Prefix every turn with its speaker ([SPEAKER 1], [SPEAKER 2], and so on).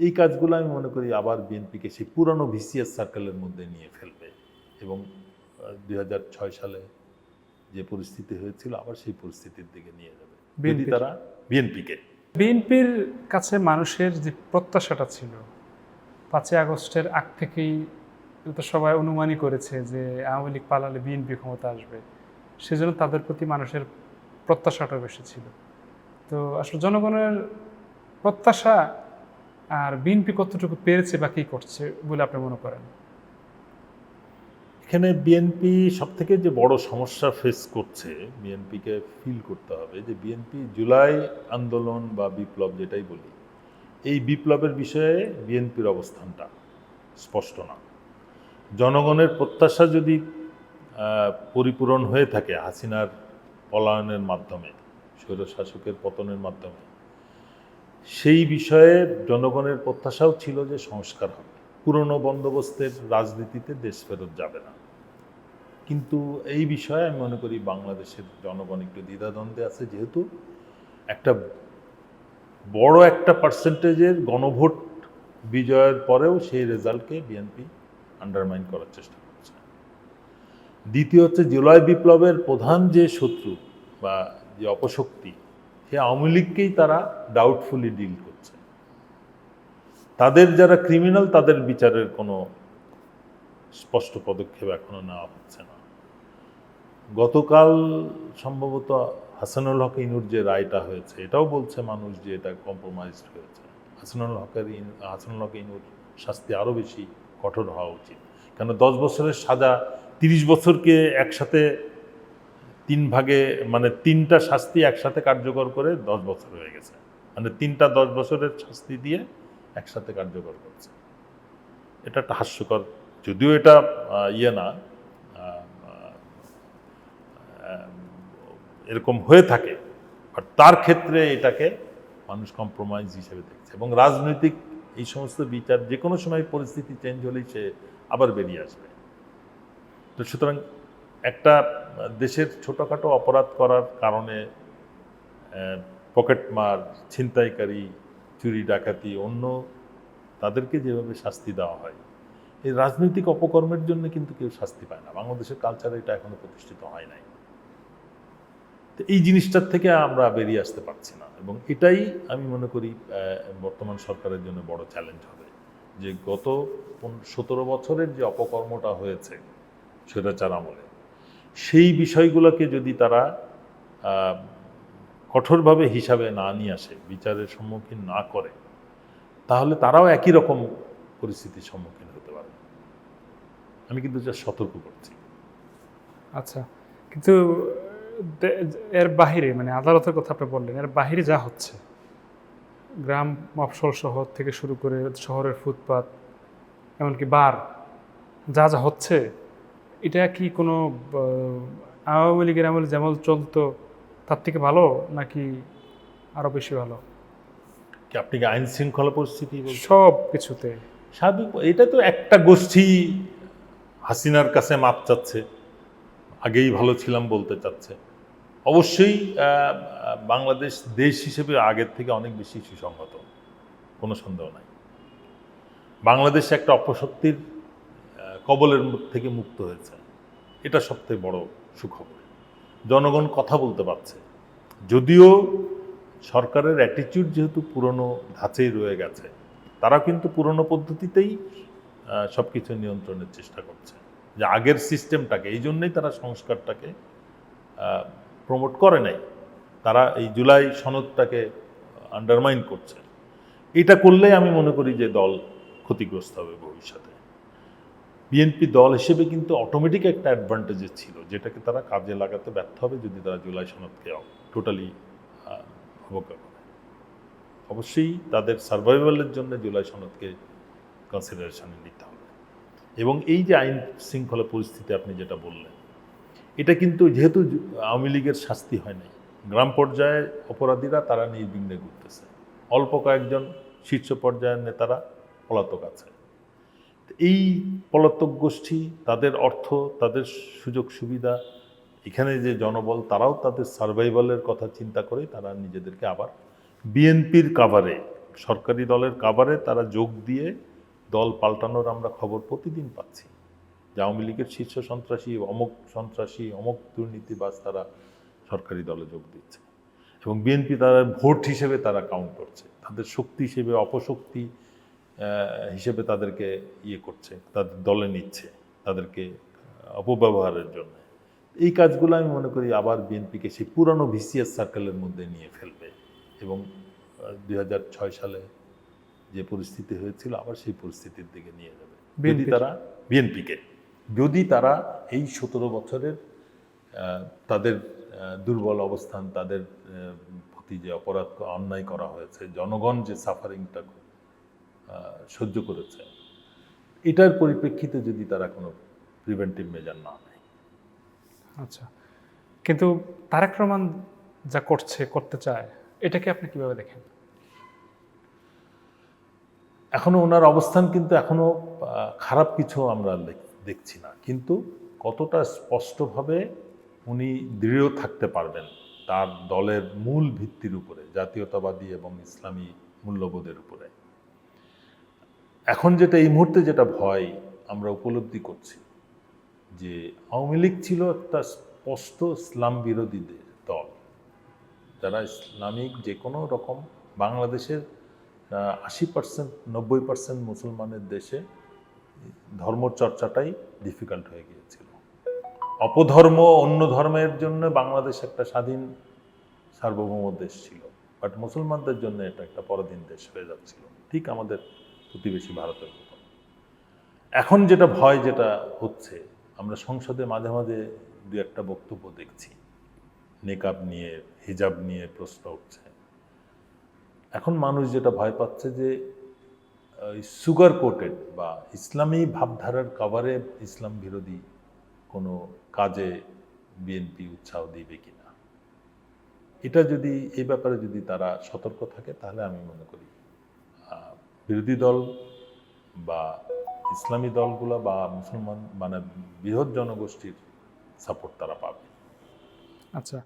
[SPEAKER 1] এই কাজগুলো আমি মনে করি আবার বিএনপিকে সেই পুরানো ভিসিএস সার্কেলের মধ্যে নিয়ে ফেলবে এবং 2006 সালে যে পরিস্থিতি হয়েছিল আবার সেই পরিস্থিতির দিকে নিয়ে যাবে যদি তারা
[SPEAKER 2] বিএনপির কাছে মানুষের যে প্রত্যাশাটা ছিল 5ই আগস্টের আগ থেকেই তো সবাই অনুমানই করেছে যে আওয়ামী লীগ পালালে বিএনপি ক্ষমতা আসবে, সেজন্য তাদের প্রতি মানুষের প্রত্যাশাটা বেশি ছিল। তো আসলে জনগণের প্রত্যাশা আর বিএনপি কতটুকু পেরেছে বা কী করছে বলে আপনি মনে করেন?
[SPEAKER 1] এখানে বিএনপি সব থেকে যে বড় সমস্যা ফেস করছে, বিএনপিকে ফিল করতে হবে যে বিএনপি জুলাই আন্দোলন বা বিপ্লব যেটাই বলি, এই বিপ্লবের বিষয়ে বিএনপির অবস্থানটা স্পষ্ট না। জনগণের প্রত্যাশা যদি পরিপূরণ হয়ে থাকে হাসিনার পলায়নের মাধ্যমে, স্বৈরশাসকের পতনের মাধ্যমে, সেই বিষয়ে জনগণের প্রত্যাশাও ছিল যে সংস্কার হবে, পুরনো বন্দোবস্তের রাজনীতিতে দেশ ফেরত যাবে না। কিন্তু এই বিষয়ে আমি মনে করি বাংলাদেশের জনগণ একটু দ্বিধাদ্বন্দ্বে আছে, যেহেতু একটা বড় একটা পার্সেন্টেজের গণভোট বিজয়ের পরেও সেই রেজাল্টকে বিএনপি আন্ডারমাইন করার চেষ্টা করছে। দ্বিতীয় হচ্ছে জুলাই বিপ্লবের প্রধান যে শত্রু বা যে অপশক্তি, সে আওয়ামী লীগকেই তারা ডাউটফুলি ডিল করছে। তাদের যারা ক্রিমিনাল তাদের বিচারের কোনো স্পষ্ট পদক্ষেপ এখনো নেওয়া হচ্ছে না। গতকাল সম্ভবত হাসানুল হক ইনুর যে রায়টা হয়েছে, এটাও বলছে মানুষ যে এটা কম্প্রোমাইজড হয়েছে। হাসানুল হক ইনুর শাস্তি আরও বেশি কঠোর হওয়া উচিত, কেন 10 বছরের সাজা 30 বছরকে একসাথে 3 ভাগে, মানে 3টা শাস্তি একসাথে কার্যকর করে 10 বছর হয়ে গেছে, মানে 3টা 10 বছরের শাস্তি দিয়ে একসাথে কার্যকর করছে। এটা একটা হাস্যকর, যদিও এটা না এরকম হয়ে থাকে, বাট তার ক্ষেত্রে এটাকে মানুষ কম্প্রোমাইজ হিসেবে দেখছে। এবং রাজনৈতিক এই সমস্ত বিচার যে কোনো সময় পরিস্থিতি চেঞ্জ হলেই সে আবার বেরিয়ে আসবে। তো সুতরাং একটা দেশের ছোটোখাটো অপরাধ করার কারণে পকেটমার, ছিনতাইকারী, চুরি ডাকাতি, অন্য তাদেরকে যেভাবে শাস্তি দেওয়া হয়, এই রাজনৈতিক অপকর্মের জন্য কিন্তু কেউ শাস্তি পায় না। বাংলাদেশের কালচারে এটা এখনো প্রতিষ্ঠিত হয় নাই। তো এই জিনিসটার থেকে আমরা বেরিয়ে আসতে পারছি না, এবং এটাই আমি মনে করি বর্তমান সরকারের জন্য বড় চ্যালেঞ্জ হবে, যে গত 17 বছরের যে অপকর্মটা হয়েছে স্বৈরাচার আমলে, সেই বিষয়গুলোকে যদি তারা কঠোরভাবে হিসাবে না নিয়ে আসে, বিচারের সম্মুখীন না করে, তাহলে তারাও একই রকম পরিস্থিতির সম্মুখীন হতে পারে। আমি কিন্তু যা সতর্ক করছি।
[SPEAKER 2] আচ্ছা, কিন্তু এর বাহিরে, মানে আদালতের কথা আপনি বললেন, এর বাহিরে যা হচ্ছে, গ্রাম মফস্বল শহর থেকে শুরু করে শহরের ফুটপাত, এমনকি বার, যা যা হচ্ছে, এটা কি কোনো আওয়ামী লীগের আমলে যেমন চলতো তার থেকে ভালো, নাকি আরও বেশি ভালো?
[SPEAKER 1] কি আপনি কি আইন শৃঙ্খলা পরিস্থিতি
[SPEAKER 2] সব কিছুতে
[SPEAKER 1] স্বাভাবিক? এটা তো একটা গোষ্ঠী হাসিনার কাছে মাপ চাচ্ছে, আগেই ভালো ছিলাম বলতে চাচ্ছে। অবশ্যই বাংলাদেশ দেশ হিসেবে আগের থেকে অনেক বেশি সুসংহত, কোনো সন্দেহ নাই। বাংলাদেশ একটা অপশক্তির কবলের থেকে মুক্ত হয়েছে, এটা সবথেকে বড় সুখবর। জনগণ কথা বলতে পারছে, যদিও সরকারের অ্যাটিটিউড যেহেতু পুরনো ধাঁচেই রয়ে গেছে, তারা কিন্তু পুরনো পদ্ধতিতেই সব কিছু নিয়ন্ত্রণের চেষ্টা করছে, যে আগের সিস্টেমটাকে, এই জন্যই তারা সংস্কারটাকে প্রমোট করে নাই। তারা এই জুলাই সনদটাকে আন্ডারমাইন করছে। এটা করলে আমি মনে করি যে দল ক্ষতিগ্রস্ত হবে ভবিষ্যতে। বিএনপি দল হিসেবে কিন্তু অটোমেটিক একটা অ্যাডভান্টেজে ছিল, যেটাকে তারা কাজে লাগাতে ব্যর্থ হবে যদি তারা জুলাই সনদকে টোটালি অবজ্ঞা করে। অবশ্যই তাদের সার্ভাইভালের জন্য জুলাই সনদকে কনসিডারেশনে নিতে হবে। এবং এই যে আইন শৃঙ্খলা পরিস্থিতি আপনি যেটা বললেন, এটা কিন্তু যেহেতু আওয়ামী লীগের শাস্তি হয় নাই, গ্রাম পর্যায়ে অপরাধীরা তারা নির্বিঘ্নে ঘুরতেছে, অল্প কয়েকজন শীর্ষ পর্যায়ের নেতারা পলাতক আছে। এই পলাতক গোষ্ঠী, তাদের অর্থ, তাদের সুযোগ সুবিধা, এখানে যে জনবল, তারাও তাদের সার্ভাইভালের কথা চিন্তা করে তারা নিজেদেরকে আবার বিএনপির কাভারে সরকারি দলের কাভারে তারা যোগ দিয়ে দল পাল্টানোর আমরা খবর প্রতিদিন পাচ্ছি যে আওয়ামী লীগের শীর্ষ সন্ত্রাসী অমুক দুর্নীতিবাজ তারা সরকারি দলে যোগ দিচ্ছে এবং বিএনপি তারা ভোট হিসেবে তারা কাউন্ট করছে, তাদের শক্তি হিসেবে অপশক্তি হিসেবে তাদেরকে করছে, তাদের দলে নিচ্ছে তাদেরকে অপব্যবহারের জন্য। এই কাজগুলো আমি মনে করি আবার বিএনপিকে সেই পুরানো ভিসিএস সার্কেলের মধ্যে নিয়ে ফেলবে এবং 2006 সালে যে পরিস্থিতি হয়েছিল আবার সেই পরিস্থিতির দিকে নিয়ে যাবে যদি তারা বিএনপিকে যদি তারা এই 17 বছরের তাদের দুর্বল অবস্থান, তাদের প্রতি যে অপরাধ অন্যায় করা হয়েছে, জনগণ যে সাফারিংটা সহ্য করেছে, এটার পরিপ্রেক্ষিতে যদি তারা কোনো প্রিভেন্টিভ মেজার না নেয়।
[SPEAKER 2] আচ্ছা, কিন্তু তারেক রহমান যা করতে চায় এটাকে আপনি কিভাবে দেখেন?
[SPEAKER 1] এখনো ওনার অবস্থান কিন্তু এখনো খারাপ কিছু আমরা দেখছি না, কিন্তু কতটা স্পষ্টভাবে উনি দৃঢ় থাকতে পারবেন তার দলের মূল ভিত্তির উপরে, জাতীয়তাবাদী এবং ইসলামী মূল্যবোধের উপরে। এখন যেটা এই মুহূর্তে যেটা ভয় আমরা উপলব্ধি করছি যে আওয়ামী লীগ ছিল একটা স্পষ্ট ইসলাম বিরোধী দল, যারা ইসলামিক যে কোনো রকম বাংলাদেশের 80% 90% মুসলমানের দেশে ধর্মচর্চাটাই ডিফিকাল্ট হয়ে গিয়েছিল। অপধর্ম অন্য ধর্মের জন্য বাংলাদেশ একটা স্বাধীন সার্বভৌম দেশ ছিল, বাট মুসলমানদের জন্য এটা একটা পরাধীন দেশ হয়ে যাচ্ছিল, ঠিক আমাদের প্রতিবেশী ভারতের মতো। এখন যেটা ভয় যেটা হচ্ছে, আমরা সংসদে মাঝে মাঝে দু একটা বক্তব্য দেখছি, নেকাব নিয়ে হিজাব নিয়ে প্রশ্ন উঠছে। এখন মানুষ যেটা ভয় পাচ্ছে যে সুগার কোটেড বা ইসলামী ভাবধারার কাভারে ইসলাম বিরোধী কোনো কাজে বিএনপি উৎসাহ দিবে কিনা। এটা যদি এই ব্যাপারে যদি তারা সতর্ক থাকে তাহলে আমি মনে করি বিরোধী দল বা ইসলামী দলগুলো বা মুসলমান মানে বৃহৎ জনগোষ্ঠীর সাপোর্ট তারা পাবে।
[SPEAKER 2] আচ্ছা।